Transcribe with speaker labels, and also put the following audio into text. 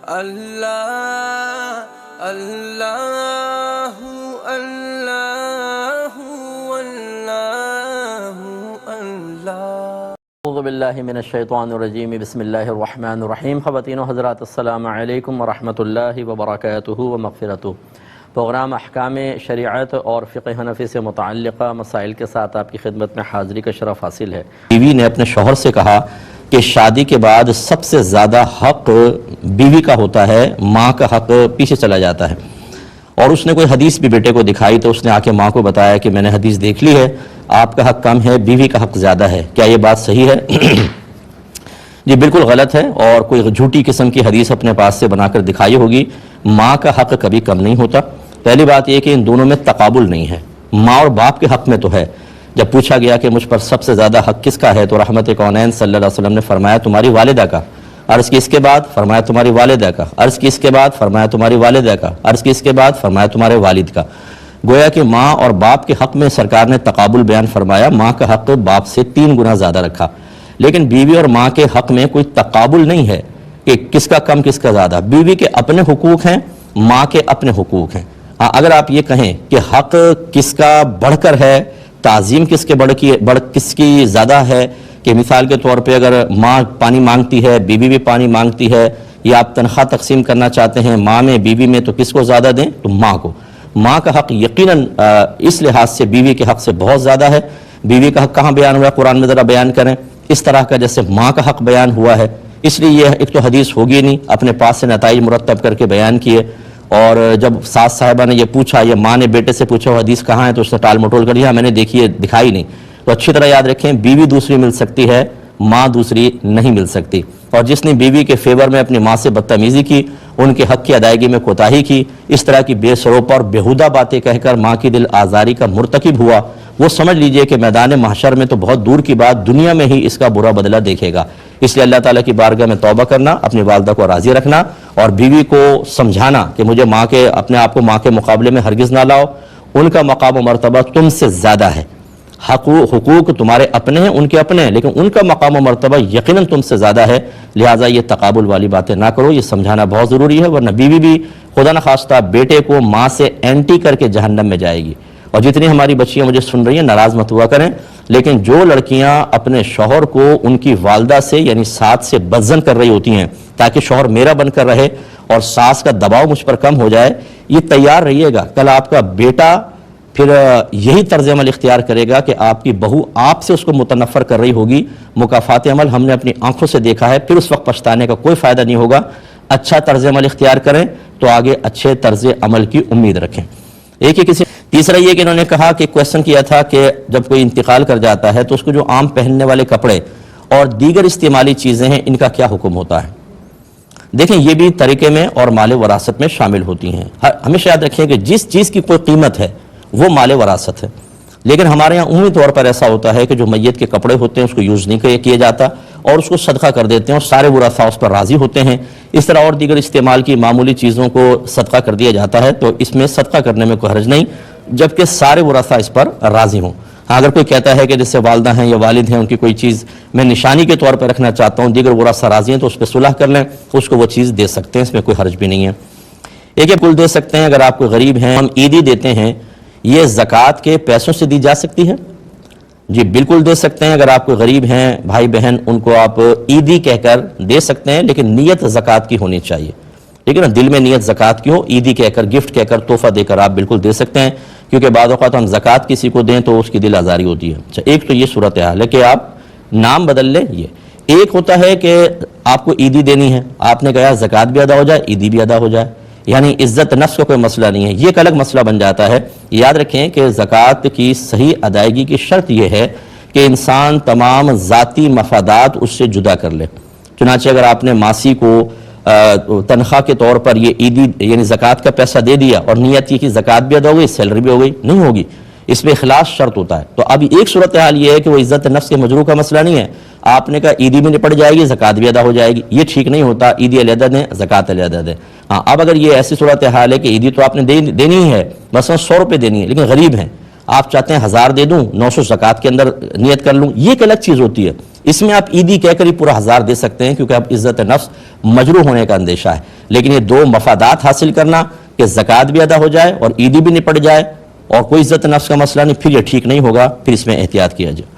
Speaker 1: اللہ اللہ اللہ اللہ اللہ۔
Speaker 2: اعوذ باللہ من الشیطان الرجیم، بسم اللہ الرحمن الرحیم۔ خواتین و حضرات، السلام علیکم ورحمۃ اللہ وبرکاتہ ومغفرتہ۔ پروگرام احکام شریعت اور فقہ حنفی سے متعلقہ مسائل کے ساتھ آپ کی خدمت میں حاضری کا شرف حاصل ہے۔ بیوی نے اپنے شوہر سے کہا کہ شادی کے بعد سب سے زیادہ حق بیوی کا ہوتا ہے، ماں کا حق پیچھے چلا جاتا ہے، اور اس نے کوئی حدیث بھی بیٹے کو دکھائی تو اس نے آ کے ماں کو بتایا کہ میں نے حدیث دیکھ لی ہے، آپ کا حق کم ہے، بیوی کا حق زیادہ ہے، کیا یہ بات صحیح ہے؟ جی بالکل غلط ہے، اور کوئی جھوٹی قسم کی حدیث اپنے پاس سے بنا کر دکھائی ہوگی۔ ماں کا حق کبھی کم نہیں ہوتا۔ پہلی بات یہ کہ ان دونوں میں تقابل نہیں ہے، ماں اور باپ کے حق میں تو ہے۔ جب پوچھا گیا کہ مجھ پر سب سے زیادہ حق کس کا ہے تو رحمت کونین صلی اللہ علیہ وسلم نے فرمایا تمہاری والدہ کا۔ عرض کی اس کے بعد؟ فرمایا تمہاری والدہ کا۔ عرض کی اس کے بعد؟ فرمایا تمہاری والدہ کا۔ عرض کی اس کے بعد؟ فرمایا تمہارے والد کا۔ گویا کہ ماں اور باپ کے حق میں سرکار نے تقابل بیان فرمایا، ماں کا حق باپ سے 3 گنا زیادہ رکھا۔ لیکن بیوی اور ماں کے حق میں کوئی تقابل نہیں ہے کہ کس کا کم کس کا زیادہ۔ بیوی کے اپنے حقوق ہیں، ماں کے اپنے حقوق ہیں۔ اگر آپ یہ کہیں کہ حق کس کا بڑھ کر ہے، تعظیم کس کی زیادہ ہے، کہ مثال کے طور پہ اگر ماں پانی مانگتی ہے، بیوی بھی پانی مانگتی ہے، یا آپ تنخواہ تقسیم کرنا چاہتے ہیں ماں میں بیوی میں، تو کس کو زیادہ دیں؟ تو ماں کو۔ ماں کا حق یقیناً اس لحاظ سے بیوی کے حق سے بہت زیادہ ہے۔ بیوی کا حق کہاں بیان ہوا ہے؟ قرآن میں ذرا بیان کریں اس طرح کا جیسے ماں کا حق بیان ہوا ہے۔ اس لیے یہ ایک تو حدیث ہوگی نہیں، اپنے پاس سے نتائج مرتب کر کے بیان کیے، اور جب ساس صاحبہ نے یہ پوچھا، یہ ماں نے بیٹے سے پوچھا وہ حدیث کہاں ہے، تو اس نے ٹال مٹول کر دیا، میں نے دیکھی ہے دکھائی نہیں۔ تو اچھی طرح یاد رکھیں، بیوی دوسری مل سکتی ہے، ماں دوسری نہیں مل سکتی۔ اور جس نے بیوی کے فیور میں اپنی ماں سے بدتمیزی کی، ان کے حق کی ادائیگی میں کوتاہی کی، اس طرح کی بے سروپا اور بیہودہ باتیں کہہ کر ماں کی دل آزاری کا مرتکب ہوا، وہ سمجھ لیجئے کہ میدان محشر میں تو بہت دور کی بات، دنیا میں ہی اس کا برا بدلہ دیکھے گا۔ اس لیے اللہ تعالیٰ کی بارگاہ میں توبہ کرنا، اپنی والدہ کو راضی رکھنا، اور بیوی کو سمجھانا کہ مجھے اپنے آپ کو ماں کے مقابلے میں ہرگز نہ لاؤ، ان کا مقام و مرتبہ تم سے زیادہ ہے۔ حقوق تمہارے اپنے ہیں، ان کے اپنے ہیں، لیکن ان کا مقام و مرتبہ یقیناً تم سے زیادہ ہے، لہٰذا یہ تقابل والی باتیں نہ کرو، یہ سمجھانا بہت ضروری ہے، ورنہ بیوی بھی خدا نخواستہ بیٹے کو ماں سے اینٹی کر کے جہنم میں جائے گی۔ اور جتنی ہماری بچیاں مجھے سن رہی ہیں ناراض مت ہوا کریں، لیکن جو لڑکیاں اپنے شوہر کو ان کی والدہ سے یعنی ساتھ سے بدزن کر رہی ہوتی ہیں تاکہ شوہر میرا بن کر رہے اور ساس کا دباؤ مجھ پر کم ہو جائے، یہ تیار رہیے گا، کل آپ کا بیٹا پھر یہی طرز عمل اختیار کرے گا کہ آپ کی بہو آپ سے اس کو متنفر کر رہی ہوگی۔ مکافات عمل ہم نے اپنی آنکھوں سے دیکھا ہے، پھر اس وقت پچھتانے کا کوئی فائدہ نہیں ہوگا۔ اچھا طرز عمل اختیار کریں تو آگے اچھے طرز عمل کی امید رکھیں۔ تیسرا یہ کہ انہوں نے کہا کہ کویسچن کیا تھا کہ جب کوئی انتقال کر جاتا ہے تو اس کو جو عام پہننے والے کپڑے اور دیگر استعمالی چیزیں ہیں، ان کا کیا حکم ہوتا ہے؟ دیکھیں یہ بھی طریقے میں اور مال وراثت میں شامل ہوتی ہیں۔ ہمیشہ یاد رکھیں کہ جس چیز کی کوئی قیمت ہے وہ مال وراثت ہے، لیکن ہمارے یہاں عمومی طور پر ایسا ہوتا ہے کہ جو میت کے کپڑے ہوتے ہیں اس کو یوز نہیں کیا جاتا اور اس کو صدقہ کر دیتے ہیں، اور سارے ورثاء اس پر راضی ہوتے ہیں۔ اس طرح اور دیگر استعمال کی معمولی چیزوں کو صدقہ کر دیا جاتا ہے، تو اس میں صدقہ کرنے میں کوئی حرج نہیں، جبکہ سارے ورثاء اس پر راضی ہوں۔ اگر کوئی کہتا ہے کہ جس سے والدہ ہیں یا والد ہیں ان کی کوئی چیز میں نشانی کے طور پر رکھنا چاہتا ہوں، دیگر ورثاء راضی ہیں تو اس پہ صلح کر لیں، اس کو وہ چیز دے سکتے ہیں، اس میں کوئی حرج بھی نہیں ہے۔ ایک کل دے سکتے ہیں۔ اگر آپ کوئی غریب ہیں، ہم عیدی دیتے ہیں، یہ زکوٰۃ کے پیسوں سے دی جا سکتی ہے؟ جی بالکل دے سکتے ہیں۔ اگر آپ کوئی غریب ہیں بھائی بہن، ان کو آپ عیدی کہہ کر دے سکتے ہیں، لیکن نیت زکوٰۃ کی ہونی چاہیے، لیکن دل میں نیت زکوٰۃ کی ہو، عیدی کہہ کر گفٹ کہہ کر تحفہ دے کر آپ بالکل دے سکتے ہیں، کیونکہ بعض اوقات ہم زکوٰۃ کسی کو دیں تو اس کی دل آزاری ہوتی ہے۔ اچھا، ایک تو یہ صورتحال ہے کہ آپ نام بدل لیں، یہ ایک ہوتا ہے کہ آپ کو عیدی دینی ہے، آپ نے کہا زکوٰۃ بھی ادا ہو جائے، عیدی بھی ادا ہو جائے، یعنی عزت نفس کا کوئی مسئلہ نہیں ہے، یہ ایک الگ مسئلہ بن جاتا ہے۔ یاد رکھیں کہ زکوٰۃ کی صحیح ادائیگی کی شرط یہ ہے کہ انسان تمام ذاتی مفادات اس سے جدا کر لے۔ چنانچہ اگر آپ نے ماسی کو تنخواہ کے طور پر یہ عیدی یعنی زکوٰۃ کا پیسہ دے دیا اور نیت یہ کہ زکوٰۃ بھی ادا ہو گئی، سیلری بھی ہو گئی، نہیں ہوگی، اس میں اخلاص شرط ہوتا ہے۔ تو اب ایک صورتحال یہ ہے کہ وہ عزت نفس کے مجروح کا مسئلہ نہیں ہے، آپ نے کہا عیدی بھی نپٹ جائے گی، زکوٰۃ بھی ادا ہو جائے گی، یہ ٹھیک نہیں ہوتا، عیدی علیحدہ دیں، زکوٰۃ علیحدہ دیں۔ ہاں، اب اگر یہ ایسی صورتحال ہے کہ عیدی تو آپ نے دینی ہے، مثلا 100 روپے دینی ہے، لیکن غریب ہیں،
Speaker 3: آپ چاہتے ہیں 1000 دے دوں 900 زکوٰۃ کے اندر نیت کر لوں، یہ ایک الگ چیز ہوتی ہے. اس میں آپ عیدی کہہ کر ہی پورا 1000 دے سکتے ہیں کیونکہ اب عزت نفس مجروح ہونے کا اندیشہ ہے. لیکن یہ دو مفادات حاصل کرنا کہ زکوٰۃ بھی ادا ہو جائے اور عیدی بھی نپٹ جائے اور کوئی عزت نفس کا مسئلہ نہیں، پھر یہ ٹھیک نہیں ہوگا، پھر اس میں احتیاط کیا جائے.